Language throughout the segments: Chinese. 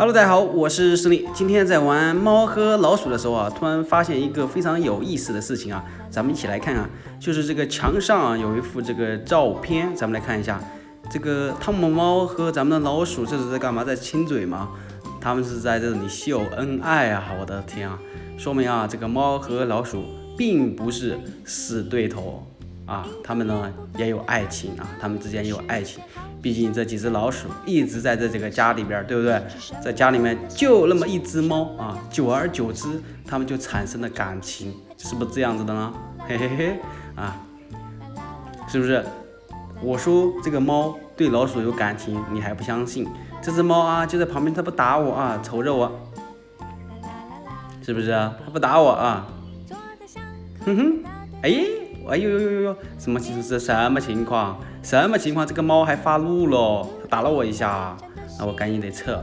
Hello，大家好，我是石林。今天在玩猫和老鼠的时候啊，突然发现一个非常有意思的事情啊，咱们一起来看啊，就是这个墙上啊有一幅这个照片，咱们来看一下，这个汤姆猫和咱们的老鼠这是在干嘛？在亲嘴吗？他们是在这里秀恩爱啊！我的天啊，说明啊，这个猫和老鼠并不是死对头啊，他们呢也有爱情啊，他们之间也有爱情。毕竟这几只老鼠一直在这个家里边，对不对？在家里面就那么一只猫啊，久而久之，它们就产生了感情，是不是这样子的呢？嘿嘿嘿啊，是不是？我说这个猫对老鼠有感情，你还不相信？这只猫啊，就在旁边，它不打我啊，瞅着我，是不是啊？它不打我啊，哼哼，哎呦，什么情况？什么情况？这个猫还发怒了，打了我一下，那我赶紧得撤。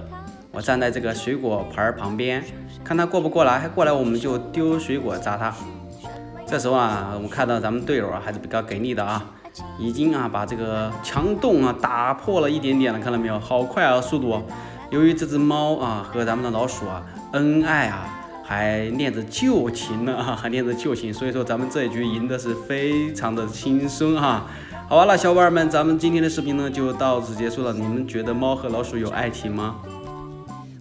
我站在这个水果盘旁边，看它过不过来，还过来我们就丢水果砸它。这时候啊，我们看到咱们队友啊还是比较给力的啊，已经啊把这个墙洞啊打破了一点点了，看到没有？好快啊，速度！由于这只猫啊和咱们的老鼠啊恩爱啊。还念着旧情呢啊，还念着旧情，所以说咱们这一局赢的是非常的轻松哈。好了，小伙伴们，咱们今天的视频呢就到此结束了。你们觉得猫和老鼠有爱情吗？